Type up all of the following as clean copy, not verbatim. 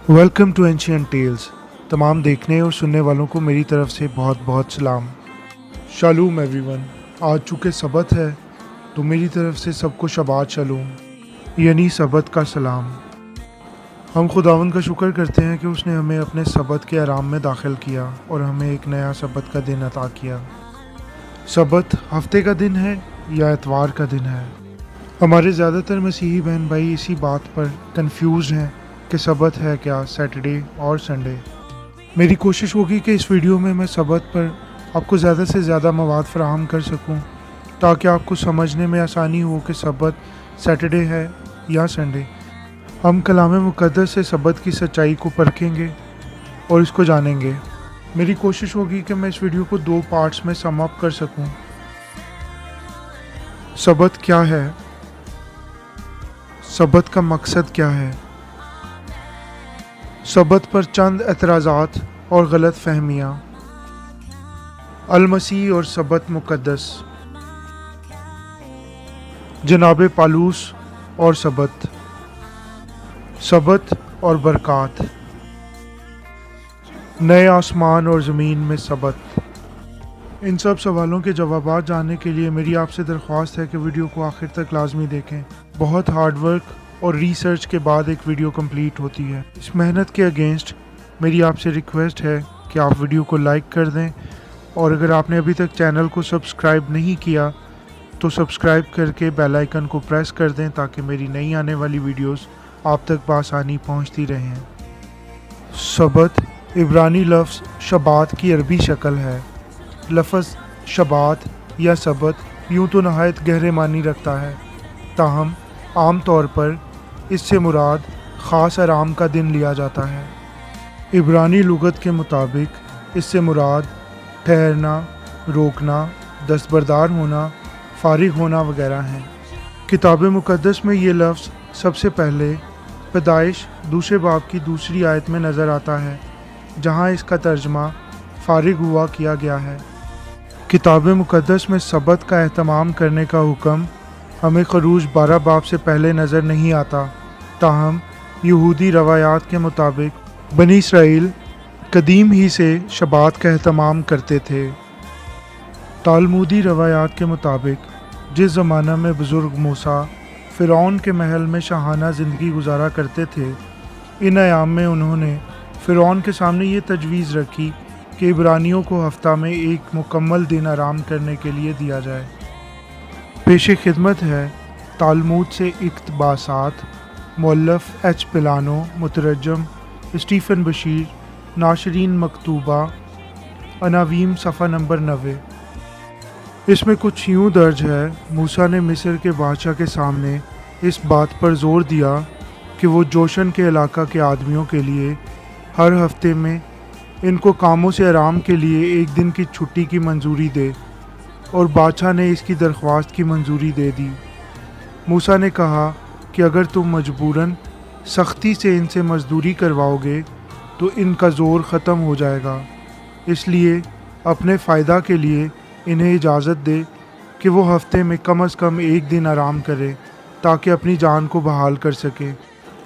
Welcome to ancient tales. तमाम देखने और सुनने वालों को मेरी तरफ से बहुत बहुत सलाम। शालूम एवरीवन। आज चूँकि सबत है तो मेरी तरफ से सबको शबात शालूम, यानी सबत का सलाम। हम खुदावंद का शुक्र करते हैं कि उसने हमें अपने सबत के आराम में दाखिल किया और हमें एक नया सबत का दिन अता किया। सबत हफ्ते का दिन है या एतवार का दिन है? हमारे ज़्यादातर मसीही बहन भाई इसी बात पर कंफ्यूज हैं कि सबत है क्या, सैटरडे और संडे। मेरी कोशिश होगी कि इस वीडियो में मैं सबत पर आपको ज़्यादा से ज़्यादा मवाद फराहम कर सकूं, ताकि आपको समझने में आसानी हो कि सबत सैटरडे है या संडे। हम कलाम मुक़द्दस से सबत की सच्चाई को परखेंगे और इसको जानेंगे। मेरी कोशिश होगी कि मैं इस वीडियो को 2 पार्ट्स में सम अप कर सकूं। सबत क्या है? सबत का मकसद क्या है? सबत पर चंद एतराज़ात और गलत फहमियाँ। अल-मसीह और सबत मुक़द्दस। जनाब पालूस और सबत। सबत और बरक़ात। नए आसमान और ज़मीन में सबत। इन सब सवालों के जवाब जानने के लिए मेरी आपसे दरख्वास्त है कि वीडियो को आखिर तक लाजमी देखें। बहुत हार्ड वर्क और रिसर्च के बाद एक वीडियो कंप्लीट होती है। इस मेहनत के अगेंस्ट मेरी आपसे रिक्वेस्ट है कि आप वीडियो को लाइक कर दें, और अगर आपने अभी तक चैनल को सब्सक्राइब नहीं किया तो सब्सक्राइब करके बेल आइकन को प्रेस कर दें, ताकि मेरी नई आने वाली वीडियोस आप तक बआसानी पहुंचती रहें। सबत इब्रानी लफ्ज़ शबात की अरबी शक्ल है। लफ्ज़ शबात या सबत यूँ तो नहायत गहरे मानी रखता है, ताहम आम तौर पर इससे मुराद ख़ास आराम का दिन लिया जाता है। इब्रानी लुगत के मुताबिक इससे मुराद ठहरना, रोकना, दस्तबरदार होना, फारिग होना वगैरह हैं। किताब मुक़द्दस में ये लफ्ज़ सबसे पहले पैदाइश 2 बाब की 2 आयत में नज़र आता है, जहाँ इसका तर्जमा फारिग हुआ किया गया है। किताब मुक़द्दस में सबत का एहतमाम करने का हुक्म हमें खरूज 12 बाब से पहले नज़र नहीं आता, ताहम यहूदी रवायात के मुताबिक बनी इसराइल कदीम ही से शबात का एहतमाम करते थे। तालमूदी रवायात के मुताबिक जिस ज़माना में बुज़ुर्ग मूसा फ़िरौन के महल में शाहाना ज़िंदगी गुजारा करते थे, इन अयाम में उन्होंने फ़िरौन के सामने ये तजवीज़ रखी कि इब्रानियों को हफ्ता में एक मुकम्मल दिन आराम करने के लिए दिया जाए। पेश खिदमत है तालमूद से इक़्तिबासात, मुअल्लिफ़ एच पिलानो, मुतरजम स्टीफ़न बशीर, नाशरीन मकतूबा, अनावीम सफ़ा नंबर 90। इसमें कुछ यूँ दर्ज है, मूसा ने मिस्र के बादशाह के सामने इस बात पर ज़ोर दिया कि वो जोशन के इलाका के आदमियों के लिए हर हफ्ते में इनको कामों से आराम के लिए एक दिन की छुट्टी की मंजूरी दे, और बादशाह ने इसकी दरख्वास्त की मंजूरी दे दी। मूसा ने कहा कि अगर तुम मजबूरन सख्ती से इनसे मजदूरी करवाओगे तो इनका ज़ोर ख़त्म हो जाएगा, इसलिए अपने फ़ायदा के लिए इन्हें इजाज़त दे कि वो हफ्ते में कम से कम एक दिन आराम करें, ताकि अपनी जान को बहाल कर सके।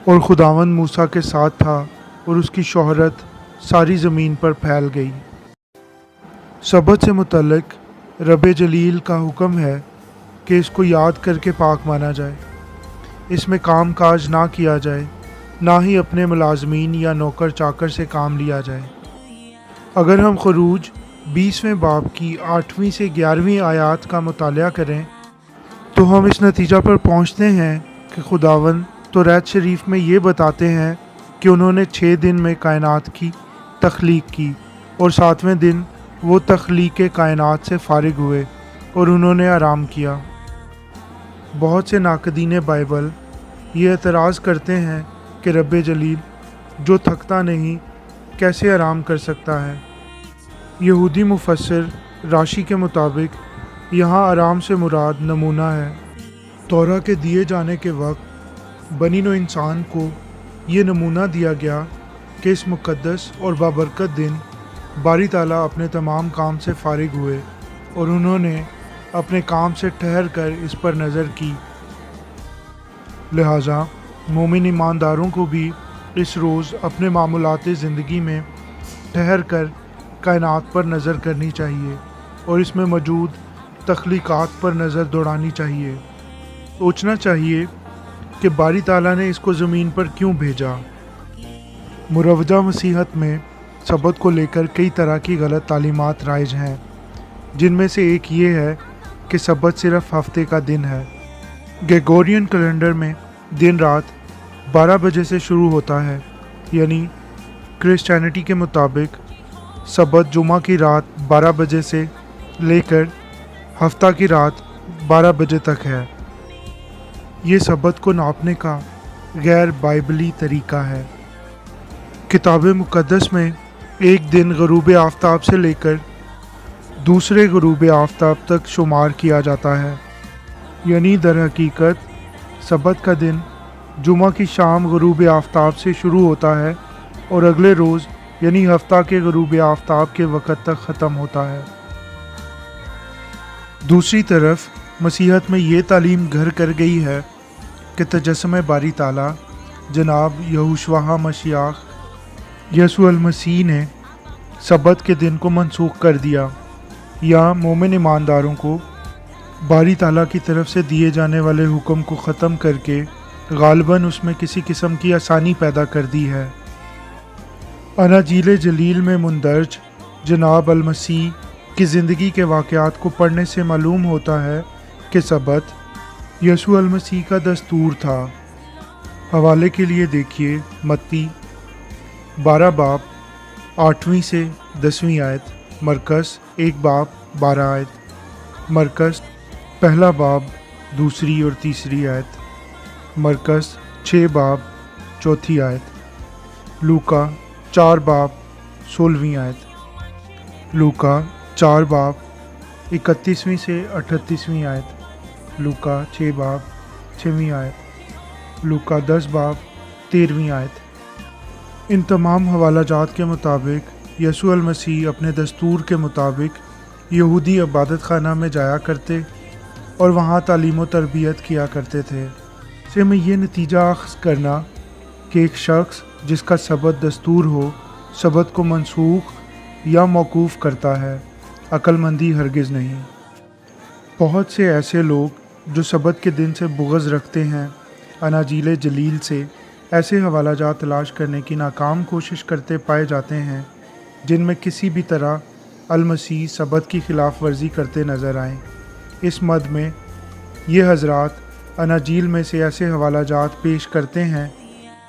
और खुदावंद मूसा के साथ था और उसकी शोहरत सारी ज़मीन पर फैल गई। सबत से मुतल्लिक़ रब जलील का हुक्म है कि इसको याद करके पाक माना जाए। इसमें काम काज ना किया जाए, ना ही अपने मुलाजमीन या नौकर चाकर से काम लिया जाए। अगर हम खरूज 20वें बाब की 8वीं से 11वीं आयत का मुतालिया करें तो हम इस नतीजा पर पहुँचते हैं कि खुदावंद तौरात शरीफ में ये बताते हैं कि उन्होंने 6 दिन में कायनात की तख्लीक की, और 7वें दिन वो तख्लीक कायनात से फारिग हुए और उन्होंने आराम किया। बहुत से नाक़दीन बाइबल ये एतराज़ करते हैं कि रब जलील जो थकता नहीं कैसे आराम कर सकता है। यहूदी मुफस्सिर राशि के मुताबिक यहाँ आराम से मुराद नमूना है। तौरा के दिए जाने के वक्त बनी नौ इंसान को ये नमूना दिया गया कि इस मुक़द्दस और बाबरकत दिन बारी ताला अपने तमाम काम से फारिग हुए और उन्होंने अपने काम से ठहर कर इस पर नज़र की। लिहाजा मोमिन ईमानदारों को भी اس روز اپنے معمولات زندگی میں ٹھہر کر کائنات پر نظر کرنی چاہیے اور اس میں موجود تخلیقات پر نظر دوڑانی چاہیے۔ سوچنا چاہیے کہ باری تعالیٰ نے اس کو زمین پر کیوں بھیجا۔ مروجہ مسیحت میں سبت کو لے کر کئی طرح کی غلط تعلیمات رائج ہیں، جن میں سے ایک یہ ہے کہ سبت صرف ہفتے کا دن ہے۔ گریگورین کیلنڈر میں دن رات 12 بجے سے شروع ہوتا ہے، یعنی کرسچینٹی کے مطابق سبت جمعہ کی رات 12 بجے سے لے کر ہفتہ کی رات 12 بجے تک ہے۔ یہ سبت کو ناپنے کا غیر بائبلی طریقہ ہے۔ کتاب مقدس میں ایک دن غروب آفتاب سے لے کر دوسرے غروب آفتاب تک شمار کیا جاتا ہے، یعنی در حقیقت سبت کا دن جمعہ کی شام غروب آفتاب سے شروع ہوتا ہے اور اگلے روز یعنی ہفتہ کے غروب آفتاب کے وقت تک ختم ہوتا ہے۔ دوسری طرف مسیحت میں یہ تعلیم گھر کر گئی ہے کہ تجسم باری تعالیٰ جناب یہوشوا مسیح یسوع المسیح نے سبت کے دن کو منسوخ کر دیا، یا مومن ایمانداروں کو باری تعالیٰ کی طرف سے دیے جانے والے حکم کو ختم کر کے غالباً اس میں کسی قسم کی آسانی پیدا کر دی ہے۔ اناجیل جلیل میں مندرج جناب المسیح کی زندگی کے واقعات کو پڑھنے سے معلوم ہوتا ہے کہ سبت یسوع المسیح کا دستور تھا۔ حوالے کے لیے دیکھیے متی 12 باب 8ویں سے 10ویں آیت، مرکز 1 باب 12 آیت، مرکز 1 باب 2 اور 3 آیت، مرکز 6 باب 4 آیت، لوکا 4 باب 16 آیت، لوکا 4 باب 31 سے 38 آیت، لوکا 6 باب 6 آیت، لوکا 10 باب 13 آیت۔ ان تمام حوالہ جات کے مطابق یسوع المسیح اپنے دستور کے مطابق یہودی عبادت خانہ میں جایا کرتے اور وہاں تعلیم و تربیت کیا کرتے تھے۔ سے میں یہ نتیجہ اخذ کرنا کہ ایک شخص جس کا سبت دستور ہو سبت کو منسوخ یا موقوف کرتا ہے، عقل مندی ہرگز نہیں۔ بہت سے ایسے لوگ جو سبت کے دن سے بغض رکھتے ہیں اناجیل جلیل سے ایسے حوالہ جات تلاش کرنے کی ناکام کوشش کرتے پائے جاتے ہیں جن میں کسی بھی طرح المسیح سبت کی خلاف ورزی کرتے نظر آئیں۔ اس مد میں یہ حضرات اناجیل میں سے ایسے حوالہ جات پیش کرتے ہیں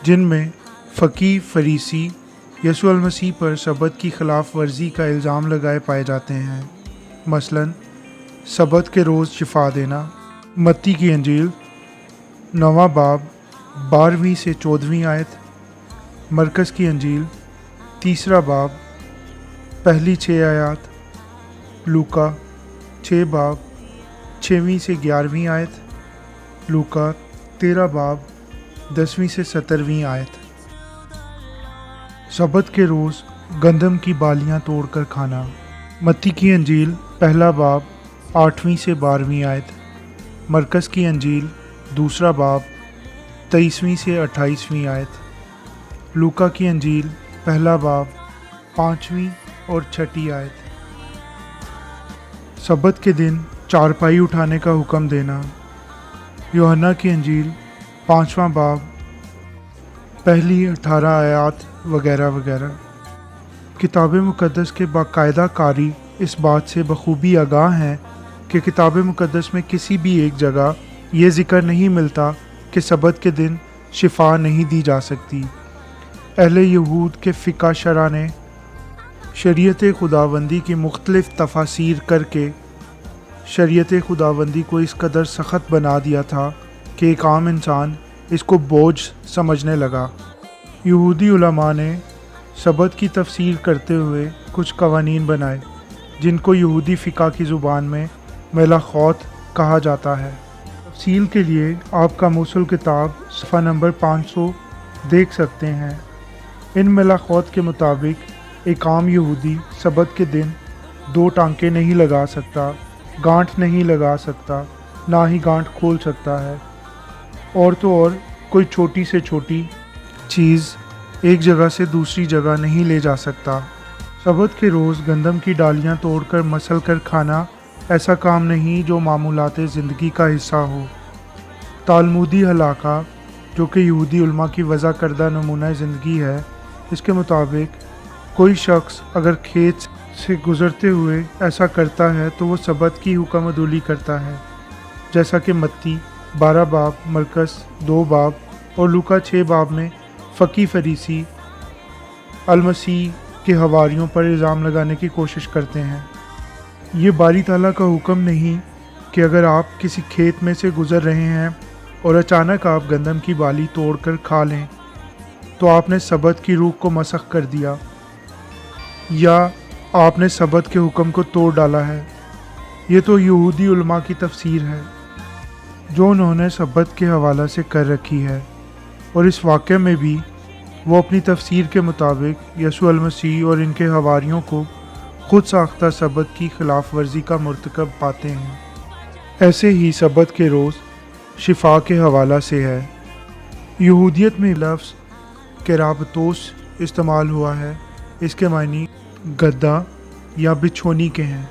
جن میں فقیہ فریسی یسوع المسیح پر سبت کی خلاف ورزی کا الزام لگائے پائے جاتے ہیں۔ مثلاً سبت کے روز شفا دینا، متی کی انجیل 9 باب 12 سے 14 آیت، مرکز کی انجیل 3 باب پہلی 6 آیات، لوکا 6 باب 6 سے 11 آیت، لوکا 13 باب 10 سے 17 آیت۔ سبت کے روز گندم کی بالیاں توڑ کر کھانا، متی کی انجیل 1 باب 8 سے 12 آیت، مرکز کی انجیل 2 باب 23 سے 28 آیت، لوکا کی انجیل 1 باب 5 اور 6 آیت۔ سبت کے دن چارپائی اٹھانے کا حکم دینا، یوحنا کی انجیل 5 باب پہلی 18 آیات وغیرہ وغیرہ۔ کتاب مقدس کے باقاعدہ قاری اس بات سے بخوبی آگاہ ہیں کہ کتاب مقدس میں کسی بھی ایک جگہ یہ ذکر نہیں ملتا کہ سبت کے دن شفا نہیں دی جا سکتی۔ اہل یہود کے فقہ شرح نے شریعت خداوندی کی مختلف تفاسیر کر کے شریعت خداوندی کو اس قدر سخت بنا دیا تھا کہ ایک عام انسان اس کو بوجھ سمجھنے لگا۔ یہودی علماء نے سبت کی تفسیر کرتے ہوئے کچھ قوانین بنائے جن کو یہودی فقہ کی زبان میں ملاخوت کہا جاتا ہے۔ تفصیل کے لیے آپ کا موصل کتاب صفحہ نمبر 500 دیکھ سکتے ہیں۔ ان ملاخوت کے مطابق ایک عام یہودی سبت کے دن 2 ٹانکے نہیں لگا سکتا، گانٹھ نہیں لگا سکتا، نہ ہی گانٹھ کھول سکتا ہے، اور تو اور کوئی چھوٹی سے چھوٹی چیز एक जगह से दूसरी जगह नहीं ले जा सकता। सबत के रोज़ गंदम की डालियाँ तोड़कर मसल कर खाना ऐसा काम नहीं जो मामूलात ज़िंदगी का हिस्सा हो। तालमुदी हलाका, जो कि यहूदी उलमा की वज़ा करदा नमूना ज़िंदगी है, इसके मुताबिक कोई शख्स अगर खेत से गुज़रते हुए ऐसा करता है तो वो सबत की हुक्म अदूली करता है, जैसा कि मत्ती 12 बाब, मरकस 2 बाब और लूका 6 बाब में फ़की फरीसी अलमसीह के हवारियों पर इल्ज़ाम लगाने की कोशिश करते हैं। ये बारी ताला का हुक्म नहीं कि अगर आप किसी खेत में से गुज़र रहे हैं और अचानक आप गंदम की बाली तोड़कर खा लें तो आपने सबत की रूह को मसख कर दिया या आपने सबत के हुक्म को तोड़ डाला है। ये तो यहूदी उलमा की तफसीर है जो उन्होंने सबत के हवाला से कर रखी है, और इस वाक़े में भी वो अपनी तफसीर के मुताबिक यसू अल-मसीह और इनके हवारियों को खुद साख्ता सबत की खिलाफ वर्जी का मुर्तकब पाते हैं। ऐसे ही सबत के रोज़ शिफा के हवाला से है। यहूदियत में लफ्ज़ केराबतोस इस्तेमाल हुआ है, इसके मायने गद्दा या बिछोनी के हैं।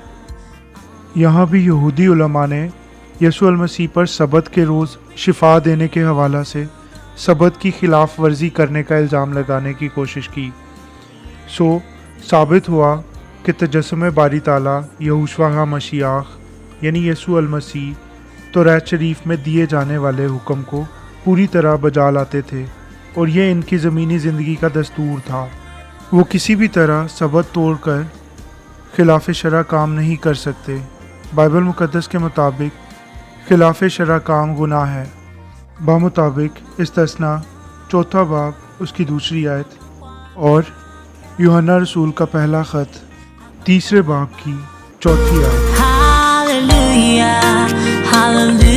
यहाँ भी यहूदी उलमा ने यसू अल-मसीह पर सबत के रोज़ शिफा देने के हवाला से सबत की खिलाफ वर्जी करने का इल्ज़ाम लगाने की कोशिश की। साबित हुआ कि तजस्सुम बारी ताला यहोशुआ मसीह यानी यसू अल-मसीह तौरात शरीफ में दिए जाने वाले हुक्म को पूरी तरह बजा लाते थे, और ये इनकी ज़मीनी ज़िंदगी का दस्तूर था। वो किसी भी तरह सबत तोड़कर खिलाफ शरअ काम नहीं कर सकते। बाइबल मुक़द्दस के मुताबिक खिलाफ शरअ काम गुनाह है, बामुताबिक इस्तिस्ना 4 बाब उसकी 2 आयत और यूहन्ना रसूल का पहला ख़त 3 बाब की 4 आयत। Hallelujah, hallelujah.